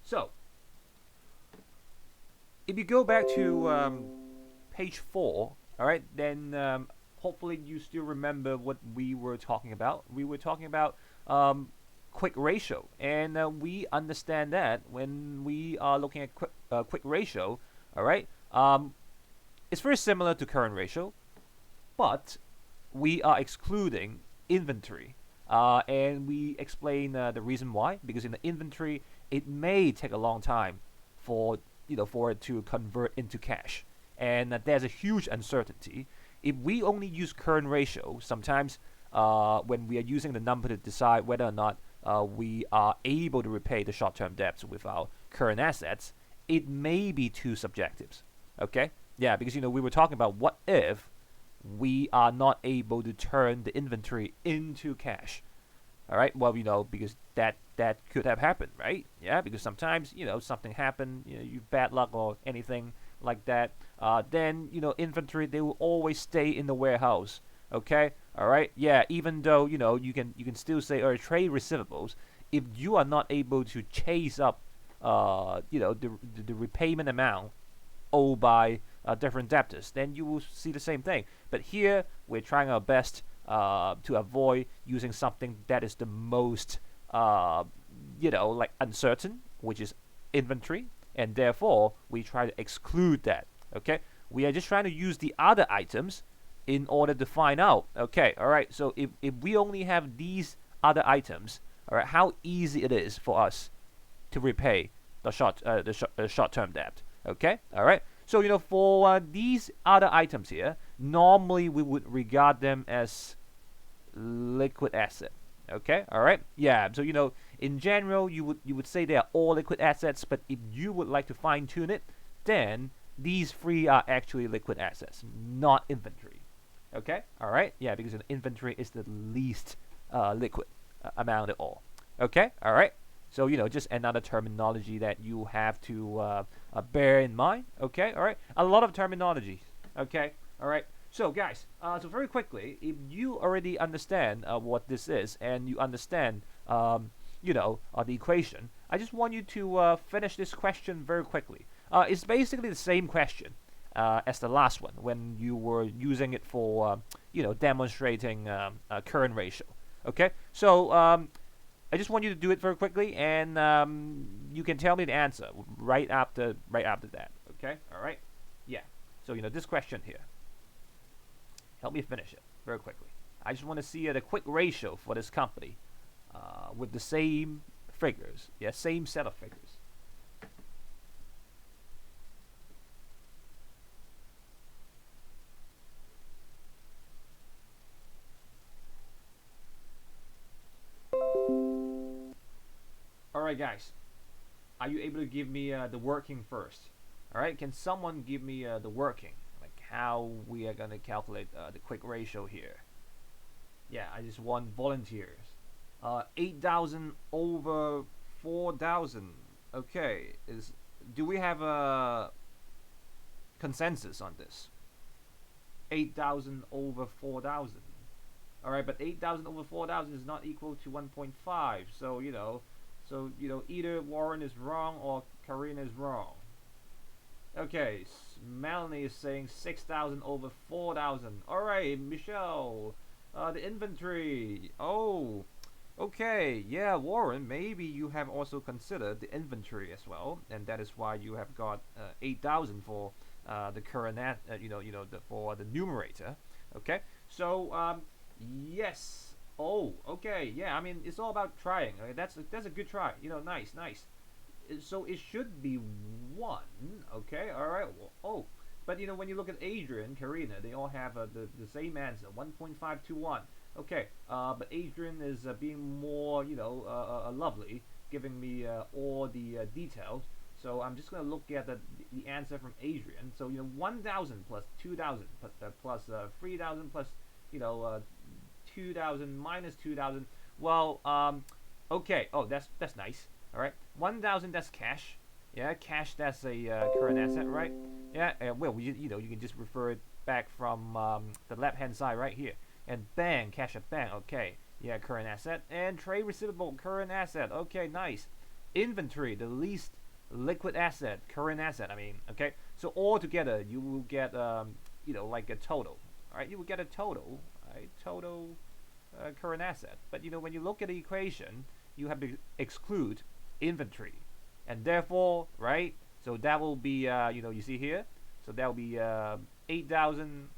So if you go back to page 4, all right, then hopefully you still remember what we were talking about. We were talking about quick ratio, and we understand that when we are looking at quick ratio, all right, it's very similar to current ratio, but we are excluding inventory. And we explain the reason why, because in the inventory, it may take a long time for for it to convert into cash, and there's a huge uncertainty. If we only use current ratio, sometimes when we are using the number to decide whether or not we are able to repay the short-term debts with our current assets, it may be too subjective. Okay, yeah, because we were talking about what if we are not able to turn the inventory into cash. All right. Well, because that could have happened, right? Yeah, because sometimes something happened, you bad luck or anything like that. Then inventory, they will always stay in the warehouse. Okay. All right. Yeah. Even though you can still say trade receivables, if you are not able to chase up the repayment amount owed by different debtors, then you will see the same thing. But here, we're trying our best to avoid using something that is the most, like uncertain, which is inventory, and therefore we try to exclude that. Okay, we are just trying to use the other items in order to find out. Okay, all right. So if we only have these other items, all right, how easy it is for us to repay the short-term debt. Okay, all right. So for these other items here, normally we would regard them as liquid asset. Okay, all right. Yeah. So in general, you would say they are all liquid assets, but if you would like to fine tune it, then these three are actually liquid assets, not inventory. Okay, all right. Yeah, because an inventory is the least liquid amount at all. Okay, all right. So just another terminology that you have to bear in mind. Okay, all right. A lot of terminology. Okay, all right. So guys, so very quickly, if you already understand what this is and you understand, the equation, I just want you to finish this question very quickly. It's basically the same question as the last one when you were using it for, demonstrating current ratio. Okay, so I just want you to do it very quickly, and you can tell me the answer right after that. Okay, all right, yeah. So this question here, help me finish it very quickly. I just want to see the quick ratio for this company with the same figures. Yeah, same set of figures. All right, guys. Are you able to give me the working first? All right. Can someone give me the working, like how we are gonna calculate the quick ratio here? Yeah, I just want volunteers. 8,000 over 4,000. Okay, is do we have a consensus on this? 8,000 over 4,000. All right, but 8,000 over 4,000 is not equal to 1.5. So either Warren is wrong or Karina is wrong. Okay, Melanie is saying 6,000 over 4,000. All right, Michelle, the inventory. Oh, okay, yeah, Warren. Maybe you have also considered the inventory as well, and that is why you have got 8,000 for the current, for the numerator. Okay, so yes. Oh, okay, yeah. I mean, it's all about trying. Okay, that's a good try. Nice, nice. So it should be one. Okay, all right. Well, oh, but when you look at Adrian, Karina, they all have the same answer, 1.521. Okay, but Adrian is being more, lovely, giving me all the details. So I'm just gonna look at the answer from Adrian. So 1,000 plus 2,000 plus 3,000 plus 2,000 minus 2,000. Well, okay. Oh, that's nice. All right, 1,000 that's cash. Yeah, cash that's a current asset, right? Yeah. Well, you can just refer it back from the left hand side right here. And cash at bank. Okay. Yeah, current asset and trade receivable current asset. Okay, nice. inventory, the least liquid asset, current asset. I mean, okay. So all together, you will get like a total. All right, you will get a total, right? Total current asset. But when you look at the equation, you have to exclude inventory, and therefore, right? So that will be you see here. So that will be 8,000.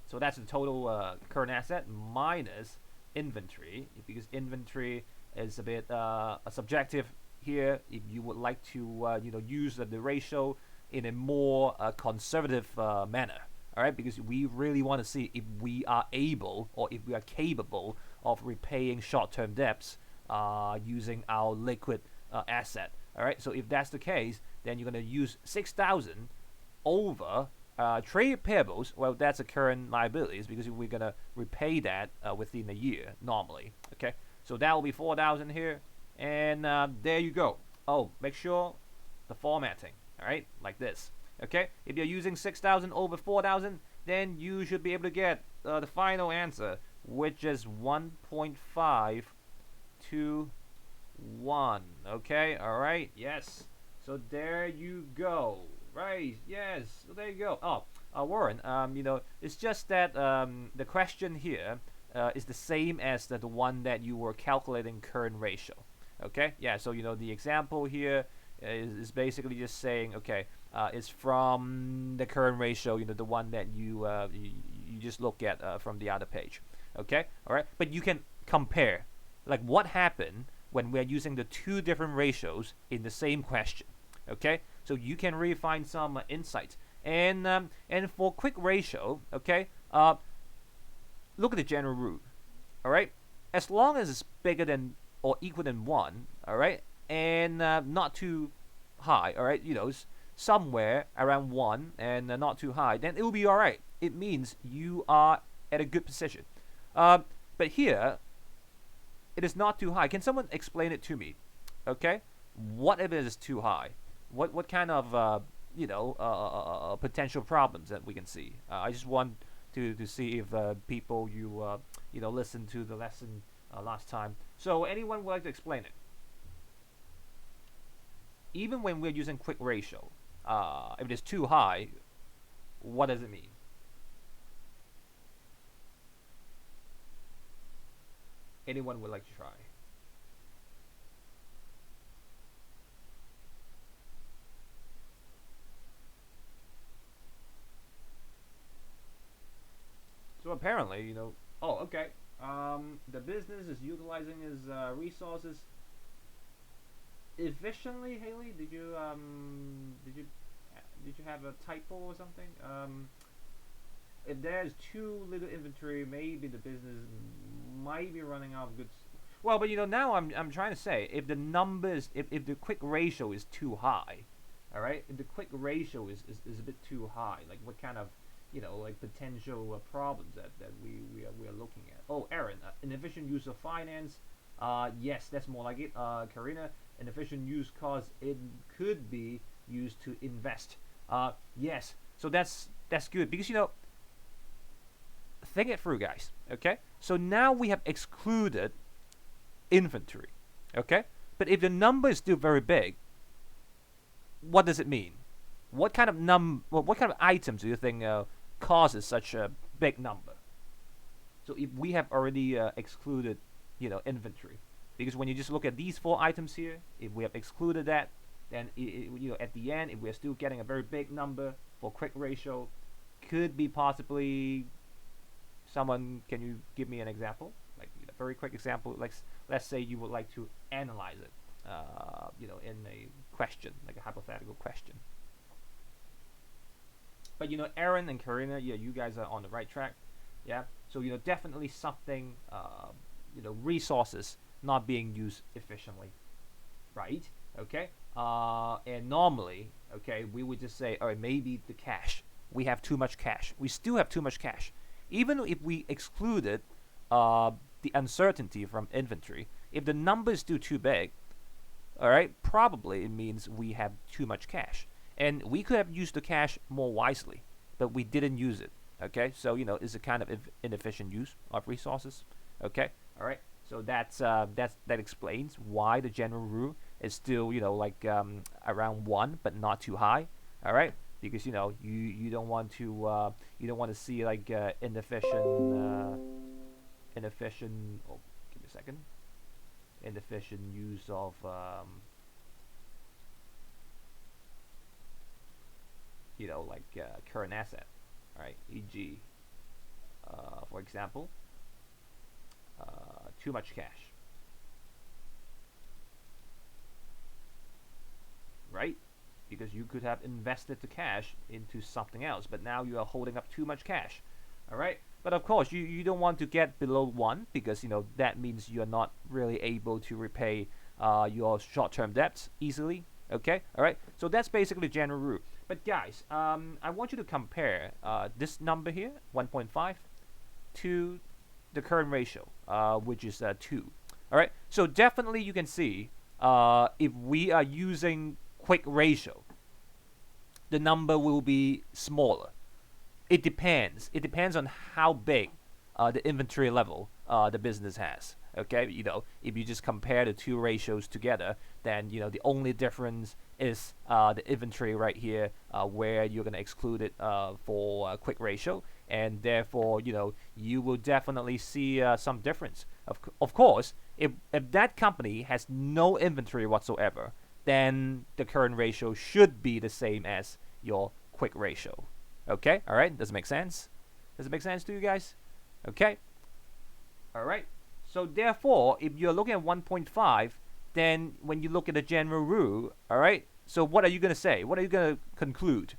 So that's the total current asset minus inventory, because inventory is a bit subjective here. If you would like to use the ratio in a more conservative manner, all right, because we really want to see if we are able or if we are capable of repaying short-term debts using our liquid asset. All right, so if that's the case, then you're going to use 6,000 over trade payables. Well, that's a current liabilities, because we're going to repay that within a year normally. Okay, so that will be 4,000 here, and there you go. Oh, make sure the formatting, all right, like this. Okay, if you're using 6,000 over 4,000, then you should be able to get the final answer, which is 1.521. Okay, all right, yes. So there you go. Right, yes. So there you go. Warren, it's just that the question here is the same as the one that you were calculating current ratio. Okay, yeah. So the example here is basically just saying, okay, it's from the current ratio, the one that you just look at from the other page. Okay, all right. But you can compare, like what happened when we're using the two different ratios in the same question. Okay, so you can really find some insights. And for quick ratio, okay, look at the general rule. All right, as long as it's bigger than or equal than 1, all right, and not too high, all right, somewhere around 1 and not too high, then it will be all right. It means you are at a good position. But here, it is not too high. Can someone explain it to me? Okay, what if it is too high? What kind of potential problems that we can see? I just want to see if people listened to the lesson last time. So anyone would like to explain it? Even when we're using quick ratio, if it is too high, what does it mean? Anyone would like to try? So apparently, oh, okay. The business is utilizing its resources efficiently. Haley, did you have a typo or something? If there's too little inventory, maybe the business might be running out of goods. Well, but now I'm trying to say, if the numbers, if the quick ratio is too high, all right, if the quick ratio is a bit too high, like what kind of like potential problems that we are looking at. Oh, Aaron, inefficient use of finance. Yes, that's more like it. Karina, inefficient use cause it could be used to invest. Yes, so that's good, because think it through, guys. Okay, so now we have excluded inventory. Okay, but if the number is still very big, what does it mean? What kind of what kind of items do you think causes such a big number? So if we have already excluded, inventory, because when you just look at these 4 items here, if we have excluded that, then at the end, if we're still getting a very big number for quick ratio, could be possibly. Someone, can you give me an example, like a very quick example? Like, let's say you would like to analyze it, in a question, like a hypothetical question. But Aaron and Karina, yeah, you guys are on the right track. Yeah, so definitely something, resources not being used efficiently, right? Okay, and normally, okay, we would just say, all right, maybe the cash. We have too much cash. We still have too much cash, even if we excluded the uncertainty from inventory. If the number is still too big, all right, probably it means we have too much cash. And we could have used the cash more wisely, but we didn't use it. Okay, so it's a kind of inefficient use of resources. Okay, all right. So that explains why the general rule is still like around 1 but not too high. All right, because you don't want to see like inefficient. Oh, give me a second. Inefficient use of like current asset. All right, e.g. For example, too much cash, right? Because you could have invested the cash into something else, but now you are holding up too much cash. All right, but of course you don't want to get below 1 because that means you are not really able to repay your short-term debts easily. Okay, all right. So that's basically the general rule. But guys, I want you to compare this number here, 1.5, to the current ratio, which is 2. All right. So definitely you can see if we are using quick ratio, the number will be smaller. It depends. It depends on how big the inventory level the business has. Okay, if you just compare the two ratios together, then the only difference is the inventory right here, where you're gonna exclude it for quick ratio, and therefore you will definitely see some difference. Of course, if that company has no inventory whatsoever, then the current ratio should be the same as your quick ratio. Okay, all right, does it make sense? Does it make sense to you guys? Okay, all right. So therefore, if you're looking at 1.5, then when you look at the general rule, all right, so what are you going to say? What are you going to conclude?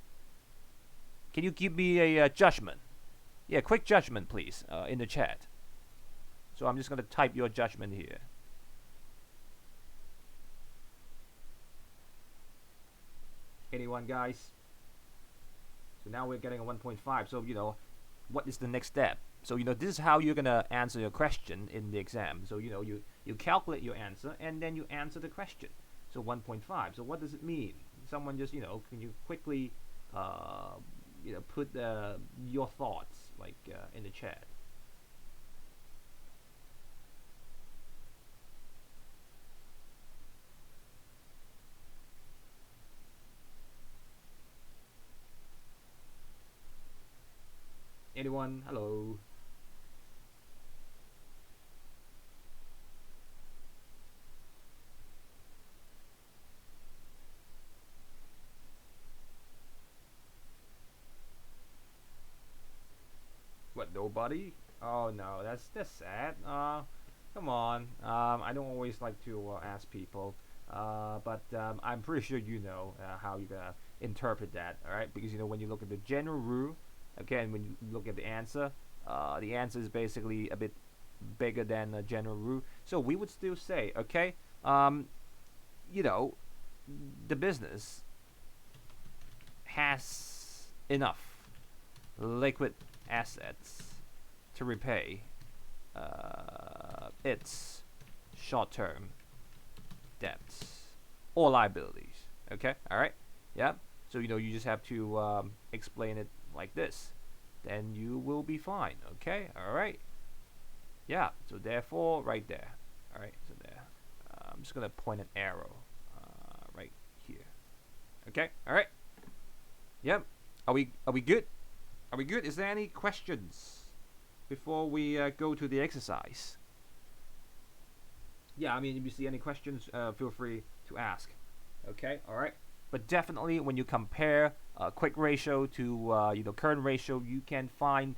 Can you give me a judgment? Yeah, quick judgment, please, in the chat. So I'm just going to type your judgment here. Anyone, guys? So now we're getting a 1.5. So, what is the next step? So, this is how you're going to answer your question in the exam. So, you calculate your answer and then you answer the question. So, 1.5. So, what does it mean? Someone just, can you quickly, put your thoughts, like, in the chat? Anyone? Hello? What, nobody? Oh no, that's sad. Come on. I don't always like to ask people, but I'm pretty sure how you're gonna interpret that. All right, because when you look at the general rule, again, when you look at the answer is basically a bit bigger than the general rule. So we would still say, okay, the business has enough liquid assets to repay its short-term debts or liabilities. Okay, all right, yeah. So you just have to explain it like this, then you will be fine. Okay, all right, yeah. So therefore, right there. All right, so there. I'm just gonna point an arrow right here. Okay, all right. Yep. Are we good? Are we good? Is there any questions before we go to the exercise? Yeah, I mean, if you see any questions, feel free to ask. Okay, all right. But definitely, when you compare quick ratio to current ratio, you can find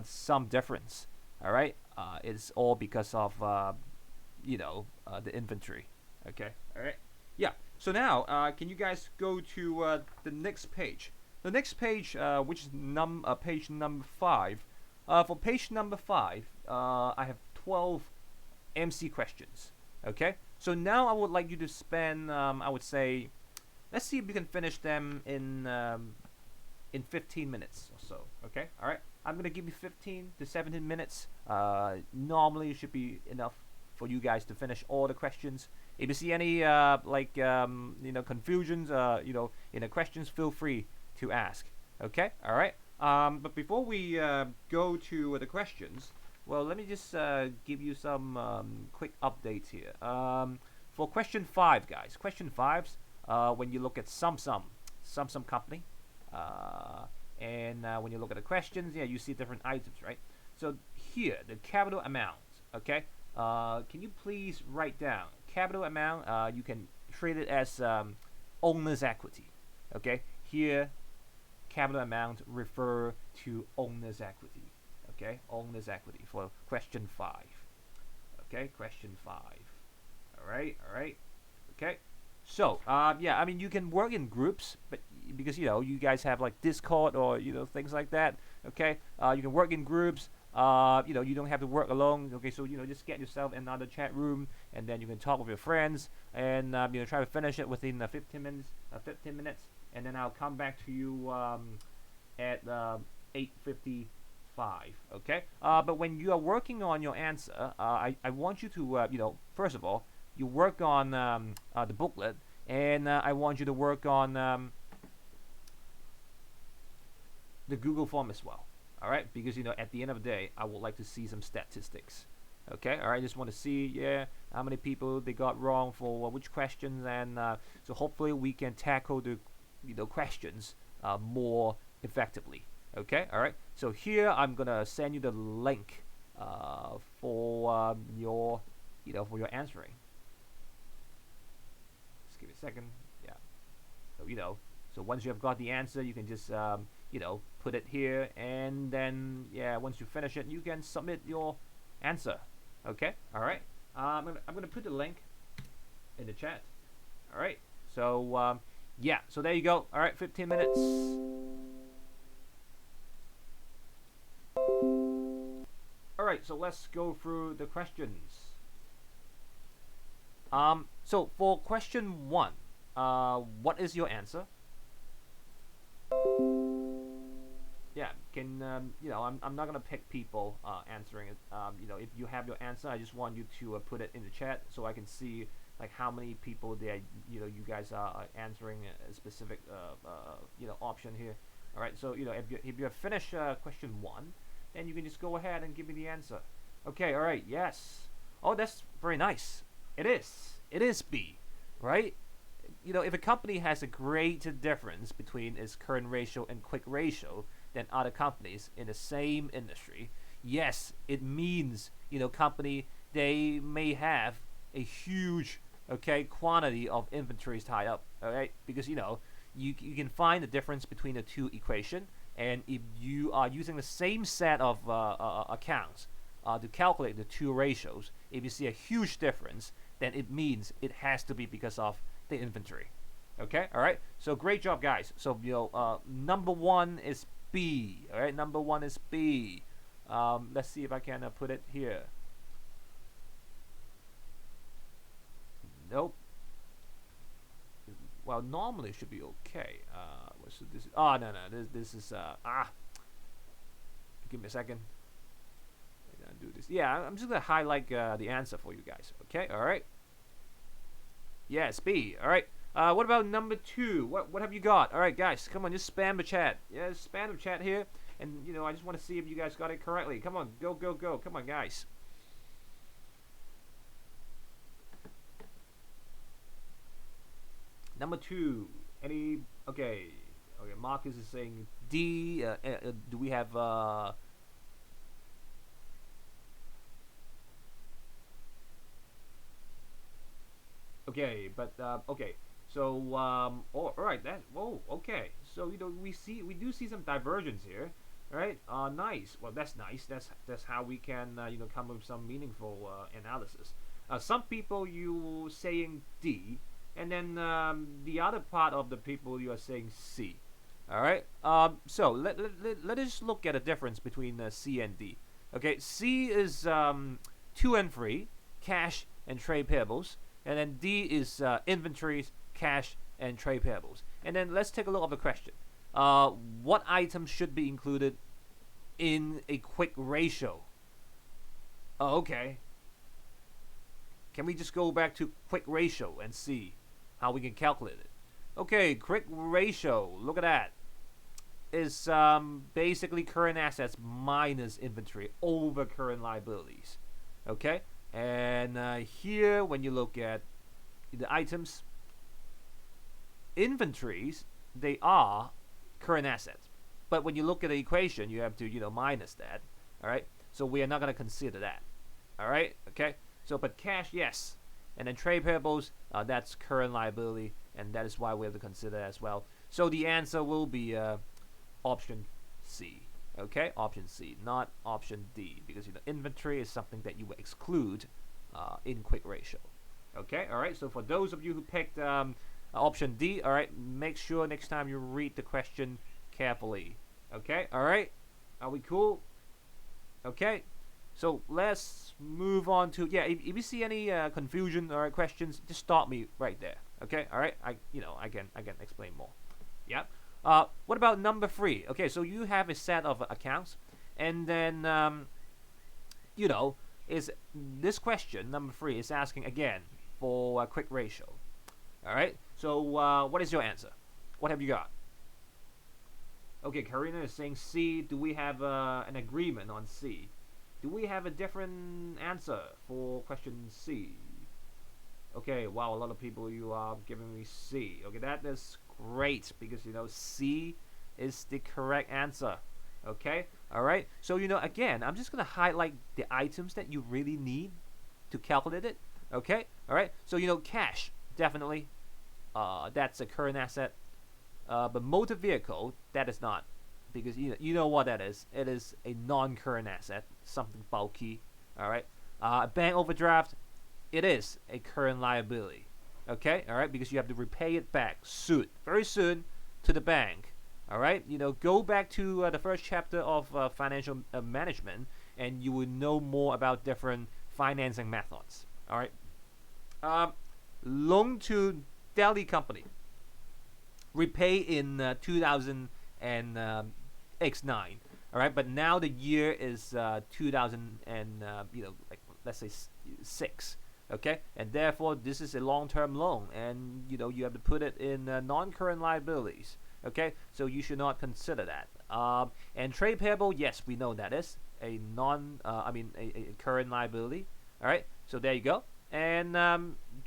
some difference. All right, it's all because of the inventory. Okay, all right. Yeah. So now, can you guys go to the next page? The next page, which is page number 5. For page number 5, I have 12 MC questions. Okay. So now I would like you to spend, I would say, let's see if we can finish them in 15 minutes or so. Okay. All right. I'm gonna give you 15 to 17 minutes. Normally, it should be enough for you guys to finish all the questions. If you see any confusions, in the questions, feel free to ask. Okay. All right. But before we go to the questions, Well, let me just give you some quick updates here. For question 5, guys. Question 5's when you look at Sum company, uh, and when you look at the questions, yeah, you see different items, right? So here, the capital amount, okay? Can you please write down capital amount? You can treat it as owner's equity, okay? Here, capital amount refer to owner's equity, okay? Owner's equity for question 5, okay? Question 5. All right, okay. So, yeah, I mean, you can work in groups, but because you guys have like Discord or things like that. Okay, you can work in groups. You don't have to work alone. Okay, so just get yourself another chat room, and then you can talk with your friends, and try to finish it within 15 minutes. 15 minutes, and then I'll come back to you at 8:55. Okay, but when you are working on your answer, I want you to first of all you work on the booklet, and I want you to work on the Google form as well. All right, because at the end of the day, I would like to see some statistics. Okay, all right, I just want to see how many people they got wrong for which questions, and so hopefully we can tackle the questions more effectively. Okay, all right. So here I'm gonna send you the link for your for your answering. Just give me a second. Yeah. So so once you have got the answer, you can just put it here, and then once you finish it, you can submit your answer. Okay. All right. I'm gonna put the link in the chat. All right. So yeah. So there you go. All right. 15 minutes. All right. So let's go through the questions. So for question 1, what is your answer? Yeah, can I'm not gonna pick people answering it. If you have your answer, I just want you to put it in the chat so I can see like how many people you guys are answering a specific option here. All right, so if you have finished question 1, then you can just go ahead and give me the answer. Okay, all right, yes. Oh, that's very nice. It is B, right? If a company has a greater difference between its current ratio and quick ratio than other companies in the same industry, yes, it means company, they may have a huge quantity of inventories tied up. All right, because you can find the difference between the two equation, and if you are using the same set of accounts to calculate the two ratios, if you see a huge difference, then it means it has to be because of the inventory. Okay, all right. So great job, guys. So number 1 is B. All right, number 1 is B. Let's see if I can put it here. Nope. Well, normally it should be okay. So this? Oh no. This is Give me a second. I'm gonna do this. Yeah, I'm just gonna highlight the answer for you guys. Okay, all right. Yes, B. All right. What about number 2? What have you got? All right, guys, come on, just spam the chat. Yeah, spam the chat here, and I just want to see if you guys got it correctly. Come on, go. Come on, guys. Number 2. Any? Okay. Marcus is saying D. Do we have? Okay, but okay. So all right. Okay. So we do see some divergence here, right? Nice. Well, that's nice. That's how we can come with some meaningful analysis. Some people you saying D, and then the other part of the people you are saying C. All right. So let us look at a difference between C and D. Okay. C is 2 and 3, cash and trade payables. And then D is inventories, cash, and trade payables. And then let's take a look at the question. What items should be included in a quick ratio? Oh, okay. Can we just go back to quick ratio and see how we can calculate it? Okay, quick ratio. Look at that. is basically current assets minus inventory over current liabilities. Okay, and here when you look at the items, inventories, they are current assets, but when you look at the equation, you have to minus that. All right, so we are not going to consider that. All right, okay. So but cash, yes, and then trade payables, that's current liability, and that is why we have to consider as well. So the answer will be option C. Okay, option C, not option D, because inventory is something that you would exclude in quick ratio. Okay, all right. So for those of you who picked option D, all right, make sure next time you read the question carefully. Okay, all right. Are we cool? Okay. So let's move on to If you see any confusion or questions, just stop me right there. Okay, all right. I can explain more. Yeah. What about number 3? Okay, so you have a set of accounts, and then is this question number 3 is asking again for a quick ratio. All right. So what is your answer? What have you got? Okay, Karina is saying C. Do we have an agreement on C? Do we have a different answer for question C? Okay, wow, a lot of people, you are giving me C. Okay, that is great, because C is the correct answer. Okay, all right. So again, I'm just gonna highlight the items that you really need to calculate it. Okay, all right. So cash, definitely, that's a current asset. But motor vehicle, that is not, because you know what that is. It is a non-current asset, something bulky. All right. Bank overdraft, it is a current liability. Okay, all right, because you have to repay it back soon, very soon, to the bank. All right, go back to the first chapter of financial management, and you will know more about different financing methods. All right, loan to Delhi company, repay in 2009. All right, but now the year is 2000 and like let's say 6. Okay, and therefore this is a long-term loan, and you have to put it in non-current liabilities. Okay, so you should not consider that. And trade payable, yes, we know that is a a current liability. All right, so there you go. And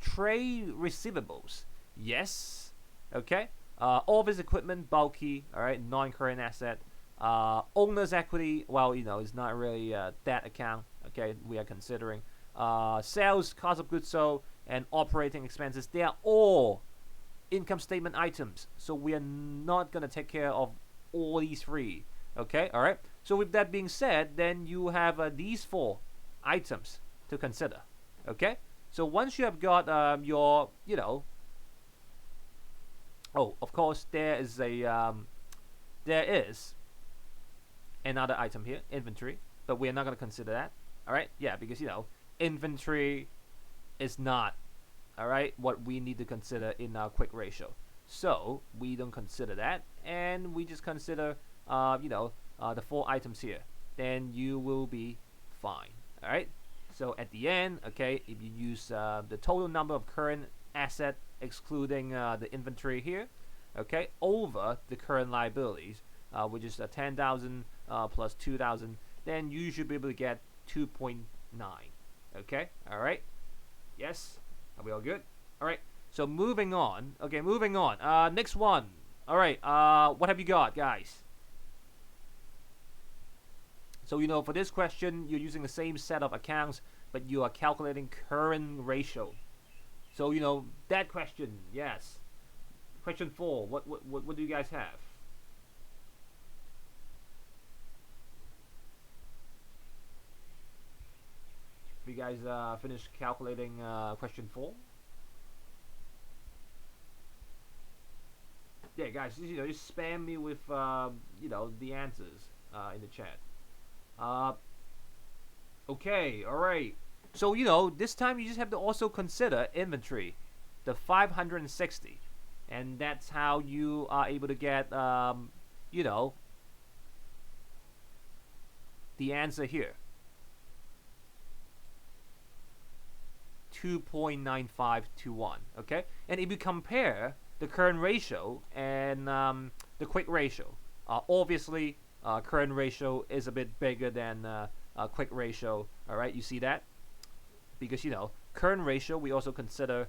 trade receivables, yes. Okay, office equipment, bulky. All right, non-current asset. Owner's equity, well, it's not really that account. Okay, we are considering. Sales, cost of goods sold, and operating expenses, they are all income statement items. So we are not going to take care of all these 3. Okay, all right. So with that being said, then you have these 4 items to consider. Okay, so once you have got your, oh, of course, there is another item here, inventory, but we are not going to consider that. All right, yeah, because inventory is not, all right, what we need to consider in our quick ratio. So we don't consider that, and we just consider the 4 items here. Then you will be fine. All right. So at the end, okay, if you use the total number of current asset excluding the inventory here, okay, over the current liabilities, which is 10,000 plus 2,000, then you should be able to get 2.9. Okay, all right. Yes, are we all good? All right. So moving on. Okay, moving on. Next one. All right. What have you got, guys? So for this question, you're using the same set of accounts, but you are calculating current ratio. So that question. Yes. Question 4. What do you guys have? You guys finished calculating question 4? Yeah, guys, just spam me with the answers in the chat. Okay, all right. So this time you just have to also consider inventory, the 560, and that's how you are able to get the answer here. 2.95 to 1. Okay, and if you compare the current ratio and the quick ratio, Obviously, current ratio is a bit bigger than quick ratio. All right, you see that? Because current ratio we also consider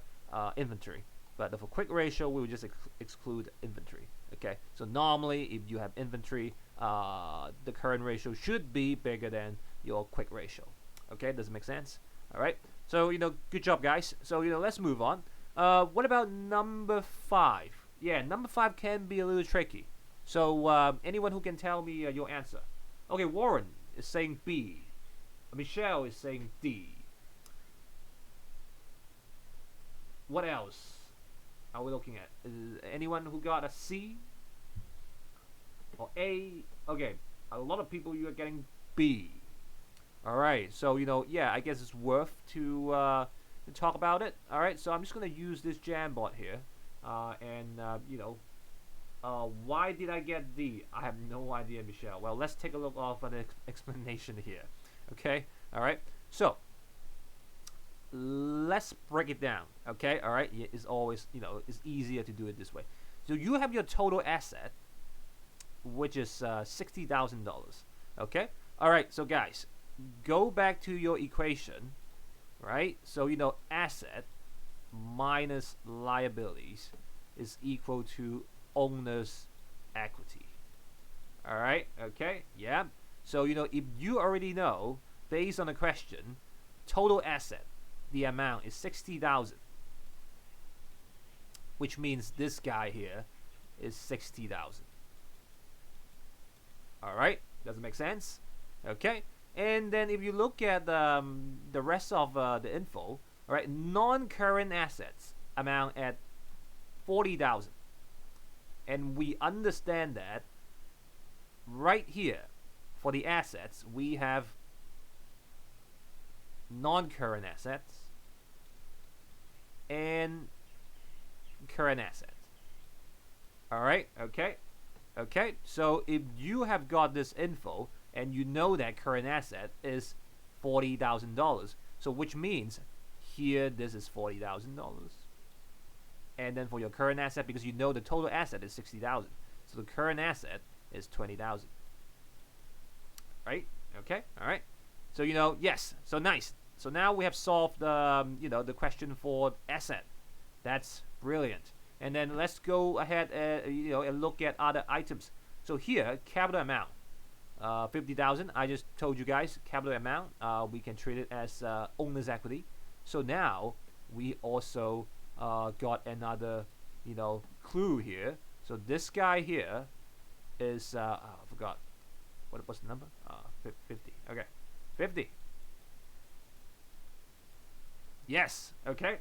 inventory, but for quick ratio we would just exclude inventory. Okay, so normally if you have inventory, the current ratio should be bigger than your quick ratio. Okay, does it make sense? All right, so good job guys. So let's move on. What about number 5? Yeah, number 5 can be a little tricky. So anyone who can tell me your answer? Okay, Warren is saying B. Michelle is saying D. What else are we looking at? Is anyone who got a C or A? Okay, a lot of people, you are getting B. All right, so yeah, I guess it's worth to talk about it. All right, so I'm just gonna use this Jamboard here, and why did I get D? I have no idea, Michelle. Well, let's take a look off an explanation here. Okay, all right, so let's break it down. Okay, all right, it's always it's easier to do it this way. So you have your total asset, which is $60,000. Okay, all right, so guys, go back to your equation, right? So asset minus liabilities is equal to owner's equity. All right, okay, yeah. So if you already know, based on the question, total asset, the amount is 60,000, which means this guy here is 60,000. All right, does it make sense? Okay, and then if you look at the rest of the info, all right, non-current assets amount at 40,000, and we understand that right here for the assets we have non-current assets and current assets. All right, okay, so if you have got this info and you know that current asset is $40,000, so which means here this is $40,000, and then for your current asset, because you know the total asset is 60,000, so the current asset is 20,000. Right? Okay. All right. So yes. So nice. So now we have solved the question for asset. That's brilliant. And then let's go ahead and look at other items. So here, capital amount, 50,000. I just told you guys capital amount. We can treat it as owner's equity. So now we also got another clue here. So this guy here is I forgot what was the number. 50. Okay, 50. Yes. Okay.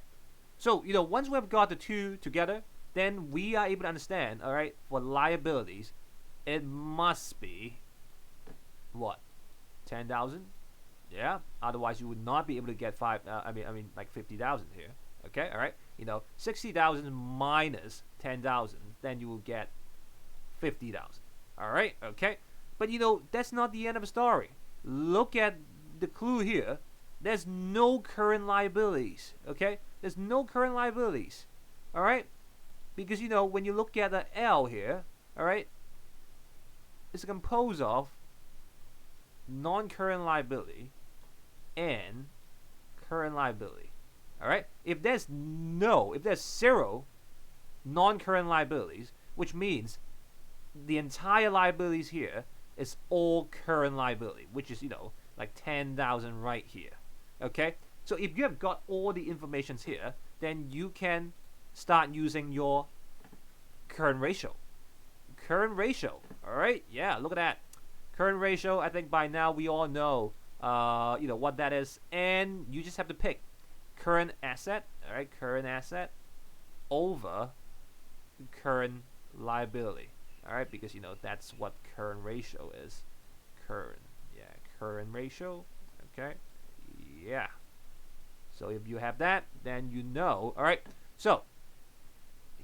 So once we have got the two together, then we are able to understand. All right, for liabilities, it must be what, 10,000? Yeah. Otherwise, you would not be able to get like 50,000 here. Okay. All right. 60,000 minus 10,000, then you will get 50,000. All right. Okay. But that's not the end of the story. Look at the clue here. There's no current liabilities. Okay. There's no current liabilities. All right. Because when you look at the L here, all right, it's composed of non-current liability and current liability. All right. If there's zero non-current liabilities, which means the entire liabilities here is all current liability, which is like 10,000 right here. Okay. So if you have got all the informations here, then you can start using your current ratio. Current ratio. All right. Yeah. Look at that. Current ratio. I think by now we all know, what that is, and you just have to pick current asset. All right. Current asset over current liability. All right, because that's what current ratio is. Current ratio. Okay. Yeah. So if you have that, then all right. So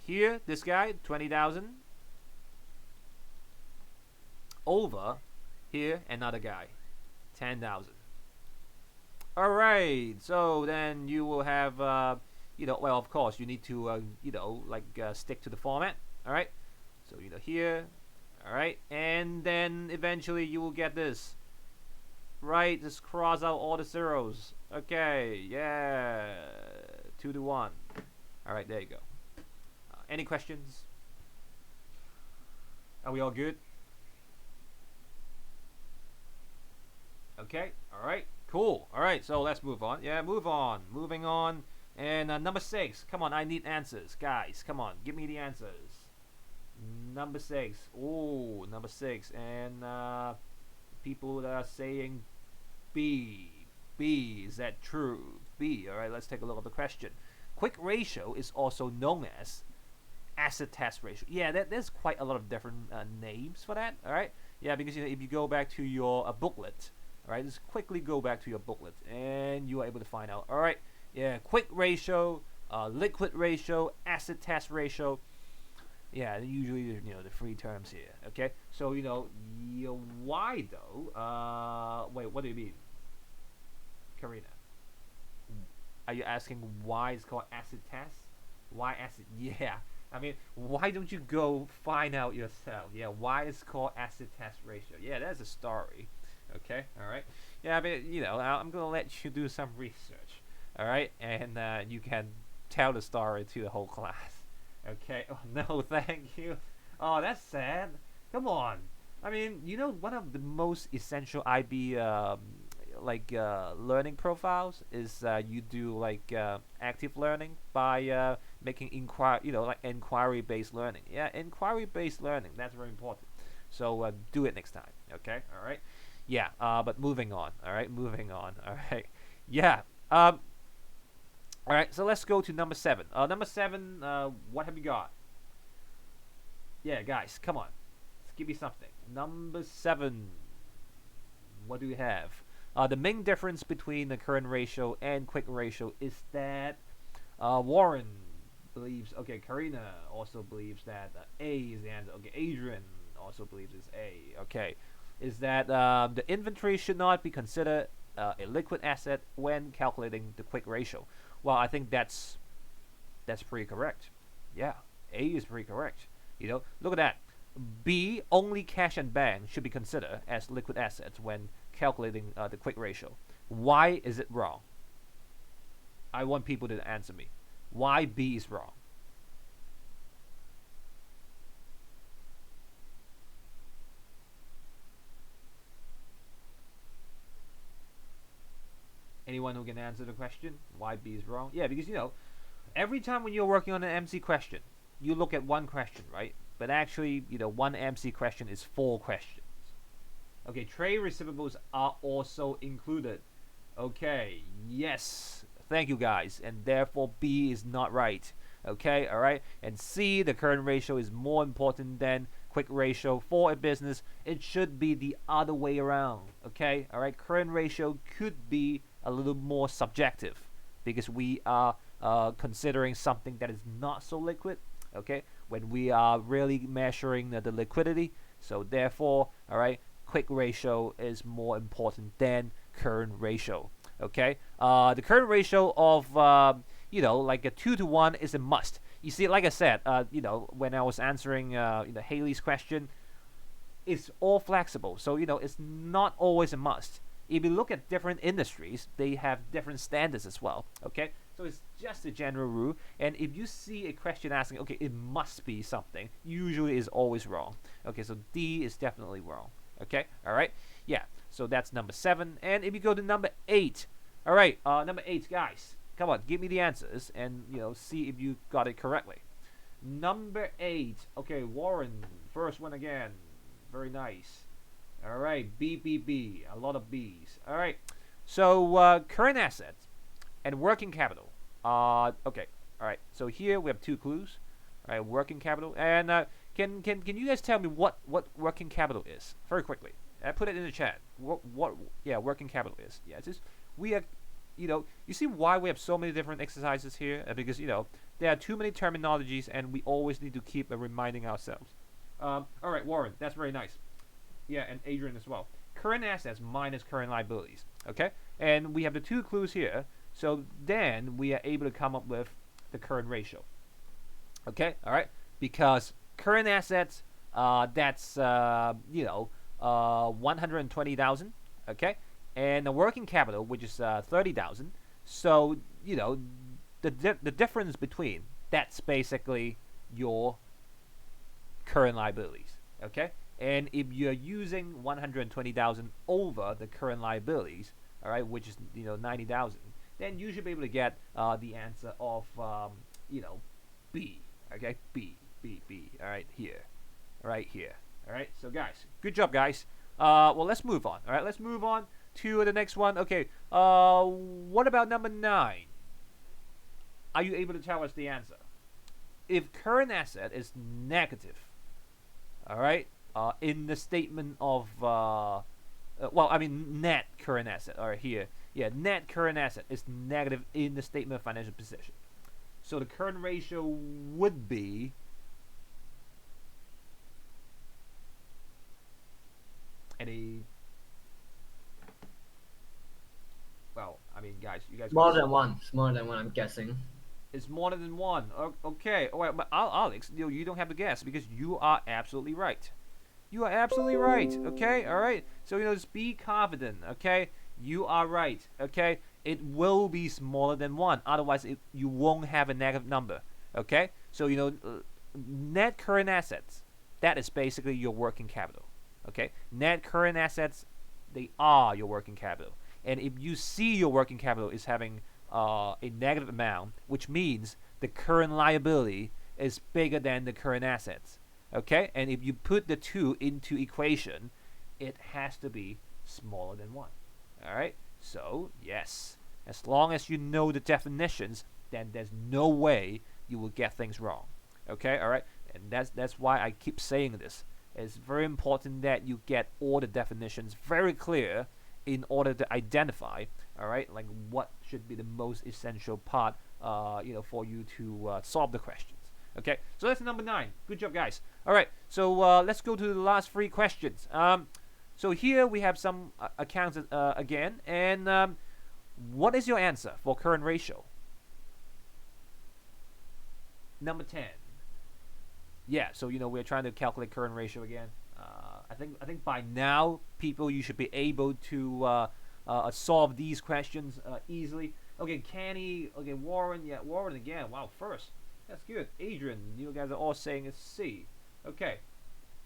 here, this guy, 20,000 over here, another guy, 10,000. All right. So then you will have, well, of course, you need to, stick to the format. All right. So here, All right, and then eventually you will get this. Right, just cross out all the zeros. Okay, yeah, 2 to 1. All right, there you go. Any questions? Are we all good? Okay, all right, cool. All right, so let's move on. Yeah, move on. Moving on. And number 6. Come on, I need answers. Guys, come on, give me the answers. Number 6. Oh, number 6. And people that are saying B. B, is that true? B. All right, let's take a look at the question. Quick ratio is also known as acid test ratio. Yeah, there's quite a lot of different names for that. All right. Yeah, because if you go back to your booklet, all right, just quickly go back to your booklet, and you are able to find out. All right. Yeah, quick ratio, liquid ratio, acid test ratio. Yeah, usually the 3 terms here. Okay. So why though? Wait, what do you mean, Karina? Are you asking why it's called acid test? Why acid? Yeah. I mean, why don't you go find out yourself? Yeah, why it's called acid test ratio? Yeah, that's a story. Okay, all right. Yeah, I mean, I'm gonna let you do some research. All right, and you can tell the story to the whole class. Okay. Oh no, thank you. Oh, that's sad. Come on. I mean, one of the most essential IB learning profiles is you do active learning by making inquiry based learning. Yeah, inquiry based learning, that's very important. So do it next time. Okay, all right. Yeah, but moving on. All right, moving on. All right. Yeah. All right, so let's go to number 7. Number 7, what have you got? Yeah, guys, come on, let's give me something. Number 7, what do we have? The main difference between the current ratio and quick ratio is that Warren believes, okay, Karina also believes that A is the answer. Okay, Adrian also believes it's A. Okay, is that the inventory should not be considered a liquid asset when calculating the quick ratio. Well, I think that's pretty correct. Yeah, A is pretty correct. Look at that. B, only cash and bank should be considered as liquid assets when calculating the quick ratio. Why is it wrong? I want people to answer me. Why B is wrong? Anyone who can answer the question? Why B is wrong? Yeah, because every time when you're working on an MC question, you look at one question, right? But actually, one MC question is 4 questions. Okay, trade receivables are also included. Okay, yes. Thank you, guys. And therefore, B is not right. Okay, all right. And C, the current ratio is more important than quick ratio for a business. It should be the other way around. Okay, all right. Current ratio could be a little more subjective because we are considering something that is not so liquid. Okay, when we are really measuring the liquidity. So therefore, all right, quick ratio is more important than current ratio. Okay, the current ratio of like a 2 to 1 is a must. You see, like I said, when I was answering Haley's question, it's all flexible. So it's not always a must. If you look at different industries, they have different standards as well. Okay, so it's just a general rule. And if you see a question asking, okay, it must be something, usually is always wrong. Okay, so D is definitely wrong. Okay, all right, yeah. So that's number 7. And if you go to number 8, all right, number 8, guys, come on, give me the answers and see if you got it correctly. Number 8, okay, Warren, first one again, very nice. All right, B, B, B, a lot of B's. All right, so current assets and working capital. Okay, all right. So here we have 2 clues. All right, working capital, and can you guys tell me what working capital is very quickly? I put it in the chat. What working capital is? Yeah, it's just we are, you see why we have so many different exercises here? Because there are too many terminologies, and we always need to keep reminding ourselves. All right, Warren, that's very nice. Yeah, and Adrian as well. Current assets minus current liabilities. Okay, and we have the 2 clues here. So then we are able to come up with the current ratio. Okay, all right, because current assets that's 120,000. Okay, and the working capital, which is 30,000. So the difference between that's basically your current liabilities. Okay, and if you're using 120,000 over the current liabilities, all right, which is 90,000, then you should be able to get the answer of B. Okay, B. All right, here, right here. All right, so guys, good job, guys. Well, let's move on. All right, let's move on to the next one. Okay, what about number 9? Are you able to tell us the answer? If current asset is negative, all right, in the statement of net current asset. All right, here, yeah, net current asset is negative in the statement of financial position. So the current ratio would be guys, you guys. More than one. Smaller than one, I'm guessing. It's more than one. Okay. All right, but Alex, you don't have to guess because you are absolutely right. You are absolutely right. Okay. All right. So just be confident. Okay. You are right. Okay. It will be smaller than one. Otherwise, you won't have a negative number. Okay. So net current assets. That is basically your working capital. Okay. Net current assets. They are your working capital. And if you see your working capital is having a negative amount, which means the current liability is bigger than the current assets. Okay, and if you put the two into equation, it has to be smaller than 1. All right, so yes, as long as you know the definitions, then there's no way you will get things wrong. Okay, all right, and that's why I keep saying this. It's very important that you get all the definitions very clear in order to identify, all right, like what should be the most essential part, for you to solve the questions. Okay, so that's number 9. Good job, guys. All right, so let's go to the last 3 questions. So here we have some accounts again, and what is your answer for current ratio? Number 10. Yeah, so we're trying to calculate current ratio again. I think by now, people, you should be able to solve these questions easily. Okay, Kenny. Okay, Warren. Yeah, Warren again. Wow, first. That's good. Adrian, you guys are all saying it's C. Okay,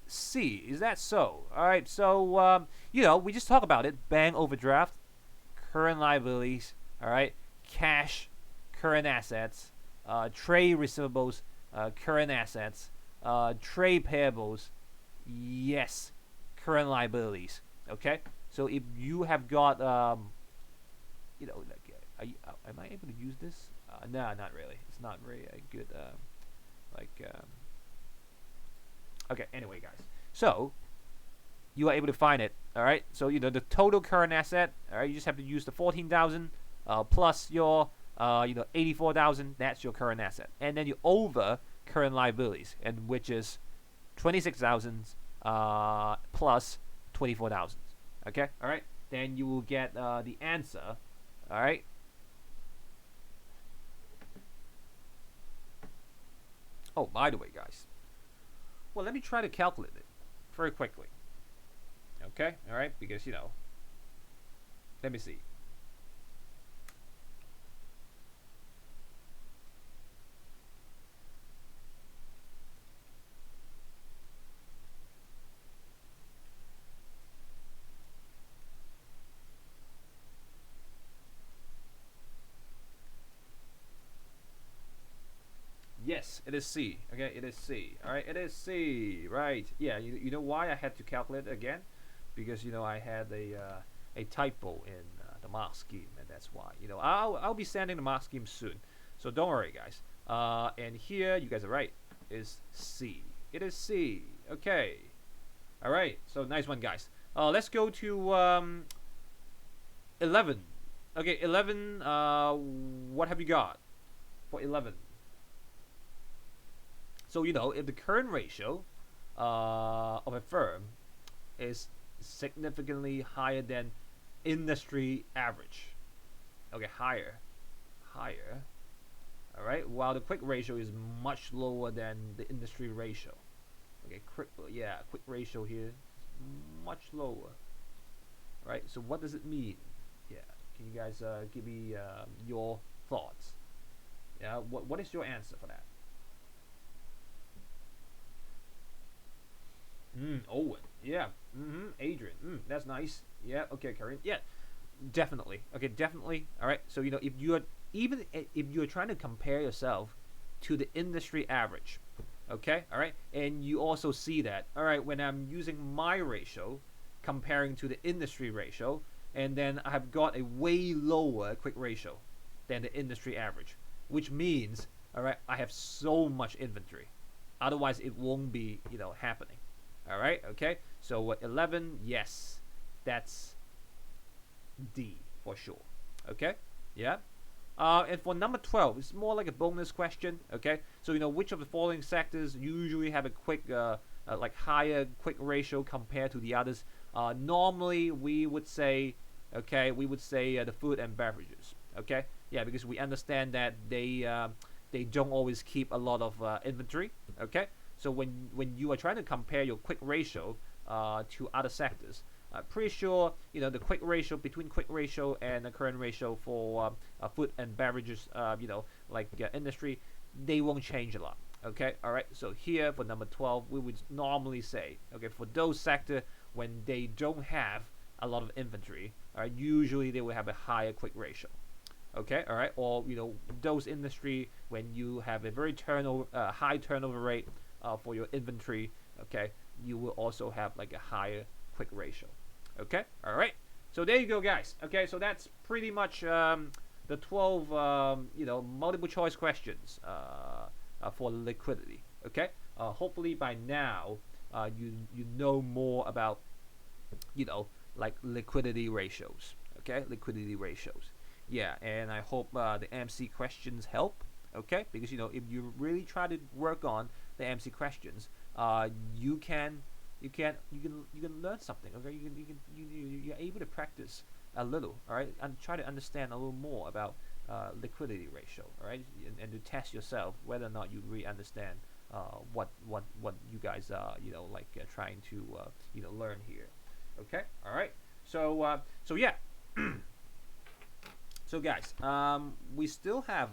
C. Is that so? All right. So we just talked about it. Bank overdraft, current liabilities. All right. Cash, current assets. Trade receivables, current assets. Trade payables. Yes, current liabilities. Okay. So if you have got am I able to use this? No, not really. It's not very good. Okay. Anyway, guys. So you are able to find it. All right. So the total current asset. All right. You just have to use the 14,000 plus your 84,000. That's your current asset, and then you over current liabilities, and which is 26,000 plus 24,000. Okay. All right. Then you will get the answer. All right. Oh, by the way, guys. Well, let me try to calculate it very quickly. Okay? All right? Because, let me see. Yes, it is C. Okay, it is C. All right, it is C. Right. Yeah. You know why I had to calculate it again? Because I had a typo in the mark scheme, and that's why. I'll be sending the mark scheme soon, so don't worry, guys. And here you guys are right. Is C. It is C. Okay. All right. So nice one, guys. Let's go to 11. Okay, 11. What have you got for 11? So if the current ratio of a firm is significantly higher than industry average, okay, higher, all right, while the quick ratio is much lower than the industry ratio, Okay, quick ratio here is much lower, right? So what does it mean? Yeah, can you guys give me your thoughts? Yeah, what is your answer for that? Owen. Yeah. Adrian. That's nice. Yeah. Okay, Karen. Yeah. Definitely. Okay, definitely. All right. So if you are if you are trying to compare yourself to the industry average, okay, all right, and you also see that, all right, when I'm using my ratio comparing to the industry ratio, and then I've got a way lower quick ratio than the industry average, which means, all right, I have so much inventory. Otherwise, it won't be happening. All right. Okay. So 11, yes, that's D for sure. Okay. Yeah. And for number 12, it's more like a bonus question. Okay. So which of the following sectors usually have a quick, like higher quick ratio compared to the others? Normally, we would say, okay, the food and beverages. Okay. Yeah, because we understand that they don't always keep a lot of inventory. Okay. So when you are trying to compare your quick ratio to other sectors, pretty sure the quick ratio between quick ratio and the current ratio for food and beverages, like industry, they won't change a lot. Okay, all right. So here for number 12, we would normally say, okay, for those sector when they don't have a lot of inventory, usually they will have a higher quick ratio. Okay, all right, or those industry when you have a very high turnover rate for your inventory, okay, you will also have like a higher quick ratio. Okay, all right. So there you go, guys. Okay, so that's pretty much the 12 multiple choice questions for liquidity. Okay, hopefully by now you know more about like liquidity ratios. Okay, liquidity ratios. Yeah, and I hope the MC questions help. Okay, because if you really try to work on the MC questions, you can learn something. Okay, you're able to practice a little. All right, and try to understand a little more about liquidity ratio. All right, and to test yourself whether or not you really understand what you guys are like trying to learn here. Okay, all right. So yeah. So guys, we still have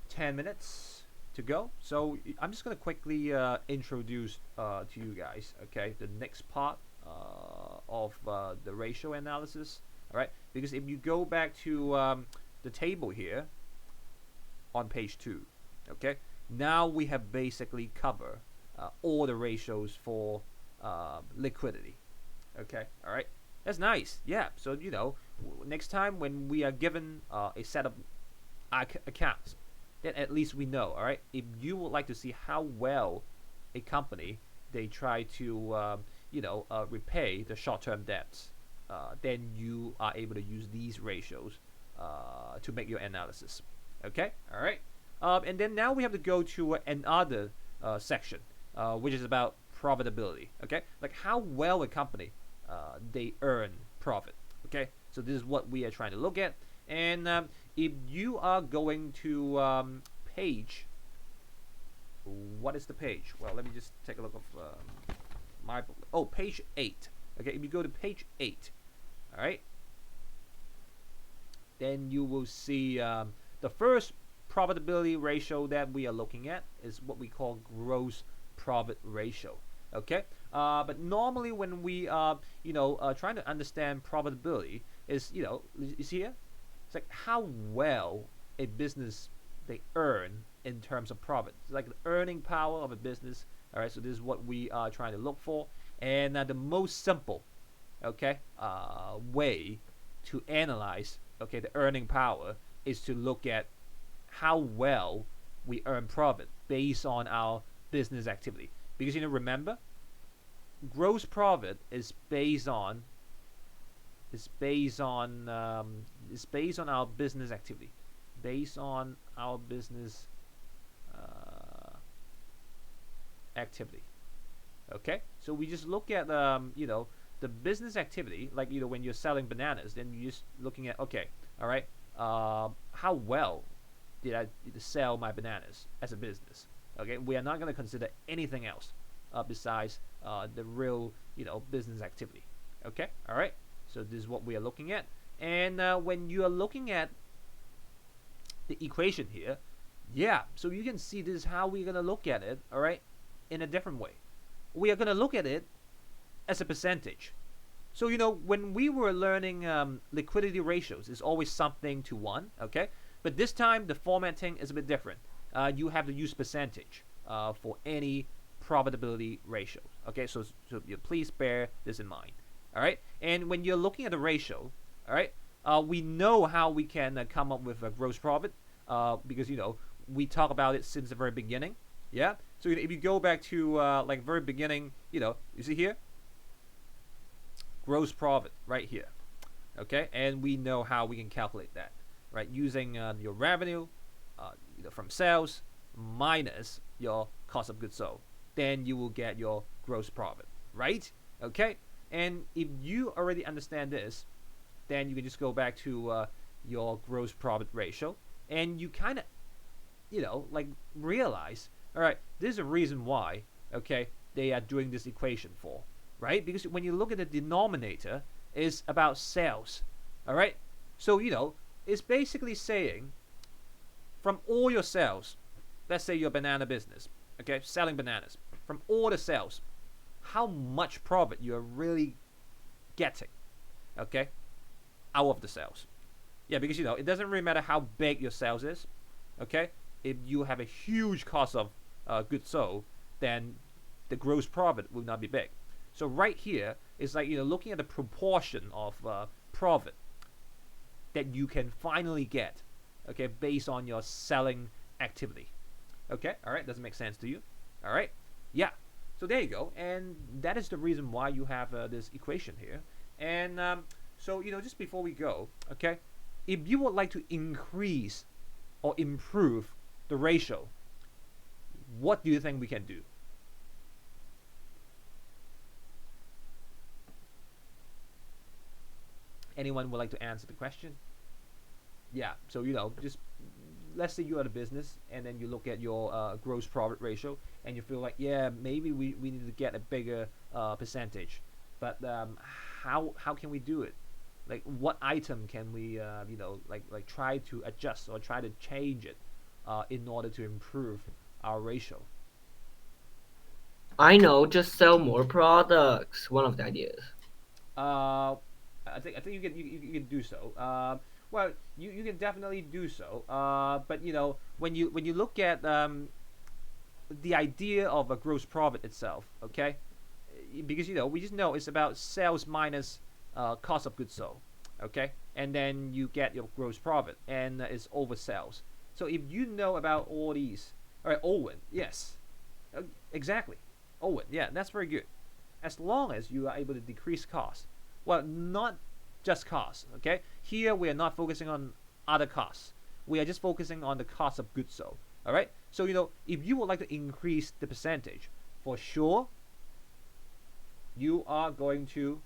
10 minutes to go. So I'm just going to quickly introduce to you guys, okay, the next part of the ratio analysis. All right, because if you go back to the table here on page 2, okay, now we have basically covered all the ratios for liquidity. Okay, all right. That's nice. Yeah. So next time when we are given a set of accounts, then at least we know. All right. If you would like to see how well a company they try to repay the short-term debts, then you are able to use these ratios to make your analysis. Okay. All right. And then now we have to go to another section, which is about profitability. Okay. Like how well a company they earn profit. Okay, so this is what we are trying to look at. And if you are going to page, what is the page? Well, let me just take a look of my book. Oh, page 8. Okay, if you go to page 8, all right, then you will see the first profitability ratio that we are looking at is what we call gross profit ratio. Okay, but normally when we are trying to understand profitability is you see here, it's like how well a business they earn in terms of profit. It's like the earning power of a business. All right, so this is what we are trying to look for, and the most simple, okay, way to analyze the earning power is to look at how well we earn profit based on our business activity. Because remember, gross profit is based on our business activity, based on our business activity. Okay, so we just look at the business activity, like when you're selling bananas, then you're just looking at, okay, all right, how well did I sell my bananas as a business? Okay, we are not going to consider anything else besides the real, business activity. Okay, all right. So this is what we are looking at, and when you are looking at the equation here, yeah. So you can see this is how we're going to look at it. All right, in a different way. We are going to look at it as a percentage. So when we were learning liquidity ratios, it's always something to one. Okay, but this time the formatting is a bit different. You have to use percentage for any profitability ratio. Okay, so please bear this in mind. All right, and when you're looking at the ratio, all right, we know how we can come up with a gross profit because we talk about it since the very beginning. Yeah, so if you go back to like very beginning, you see here, gross profit right here. Okay, and we know how we can calculate that, right? Using your revenue, from sales minus your cost of goods sold, then you will get your gross profit, right? Okay, and if you already understand this, then you can just go back to your gross profit ratio, and you kind of, like realize, all right, there's a reason why, okay, they are doing this equation for, right? Because when you look at the denominator, is about sales, all right? So it's basically saying from all your sales, let's say your banana business, okay, selling bananas, from all the sales, how much profit you are really getting, okay, out of the sales. Yeah, because it doesn't really matter how big your sales is, okay. If you have a huge cost of goods sold, then the gross profit will not be big. So right here is like looking at the proportion of profit that you can finally get, okay, based on your selling activity. Okay, all right, does it make sense to you? All right, yeah. So there you go, and that is the reason why you have this equation here. And so just before we go, okay, if you would like to increase or improve the ratio, what do you think we can do? Anyone would like to answer the question? Yeah, so just let's say you are the business, and then you look at your gross profit ratio, and you feel like, yeah, maybe we need to get a bigger percentage, but how can we do it? Like, what item can we like try to adjust or try to change it in order to improve our ratio? I know, just sell more products. One of the ideas. Uh, I think you can do so. Well, you can definitely do so. But when you look at the idea of a gross profit itself, okay, because we just know it's about sales minus cost of goods sold, okay, and then you get your gross profit, and it's over sales. So if you know about all these, all right, Owen, yes, exactly, Owen, yeah, that's very good. As long as you are able to decrease costs, well, not just costs, okay. Here we are not focusing on other costs. We are just focusing on the cost of goods sold. All right. So if you would like to increase the percentage, for sure, you are going to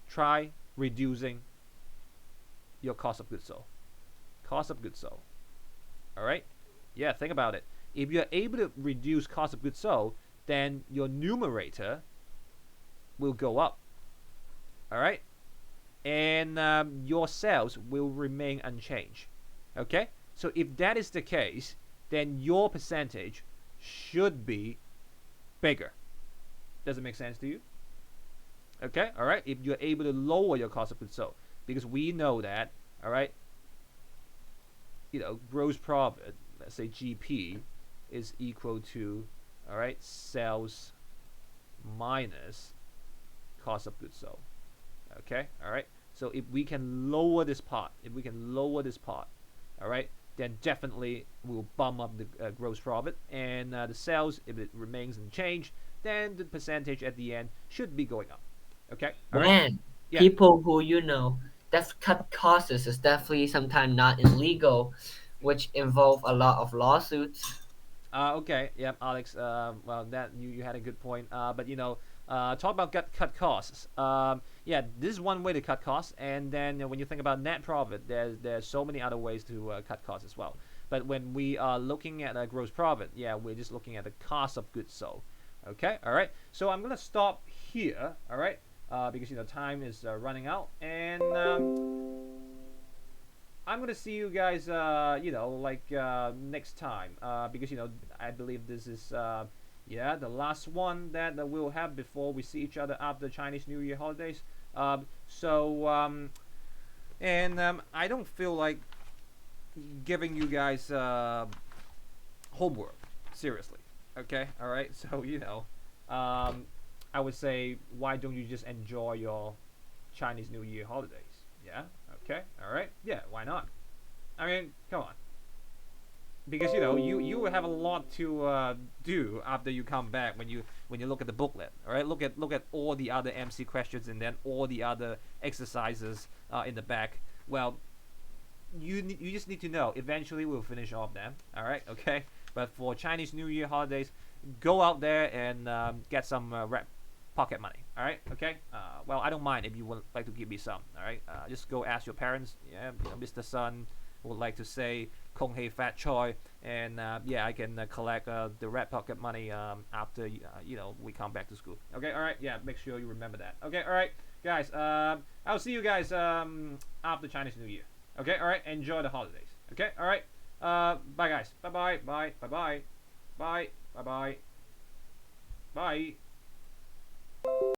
try reducing your cost of goods sold. Cost of goods sold. All right. Yeah. Think about it. If you are able to reduce cost of goods sold, then your numerator will go up. All right. And your sales will remain unchanged. Okay. So if that is the case, then your percentage should be bigger. Does it make sense to you? Okay, all right. If you're able to lower your cost of goods sold, because we know that, all right, gross profit, let's say GP, is equal to, all right, sales minus cost of goods sold. Okay, all right. So if we can lower this part, all right, then definitely we'll bump up the gross profit, and the sales, if it remains unchanged, then the percentage at the end should be going up. Okay, all right, Man, yeah. people who that cut costs is definitely sometimes not illegal, which involve a lot of lawsuits. Okay, yep, Alex. Well, that you had a good point. But talk about cut costs. Yeah, this is one way to cut costs, and then when you think about net profit, there's so many other ways to cut costs as well. But when we are looking at a gross profit, yeah, we're just looking at the cost of goods sold. Okay, all right. So I'm gonna stop here. All right, because time is running out, and I'm gonna see you guys, next time, because I believe this is yeah, the last one that we'll have before we see each other after Chinese New Year holidays. I don't feel like giving you guys homework seriously. Okay, all right. So I would say, why don't you just enjoy your Chinese New Year holidays? Yeah. Okay. All right. Yeah. Why not? I mean, come on. Because you will have a lot to do after you come back when you look at the booklet. All right. Look at all the other MC questions and then all the other exercises in the back. Well, you just need to know. Eventually, we'll finish all of them. All right. Okay. But for Chinese New Year holidays, go out there and get some rep pocket money. All right. Okay. Well, I don't mind if you would like to give me some. All right. Just go ask your parents. Yeah, Mr. Sun would like to say Kong Hei Fat Choi, and yeah, I can collect the red pocket money after we come back to school. Okay. All right. Yeah. Make sure you remember that. Okay. All right, guys. I'll see you guys after Chinese New Year. Okay. All right. Enjoy the holidays. Okay. All right. Bye, guys. Bye, bye, bye, bye, bye, bye, bye, bye, bye.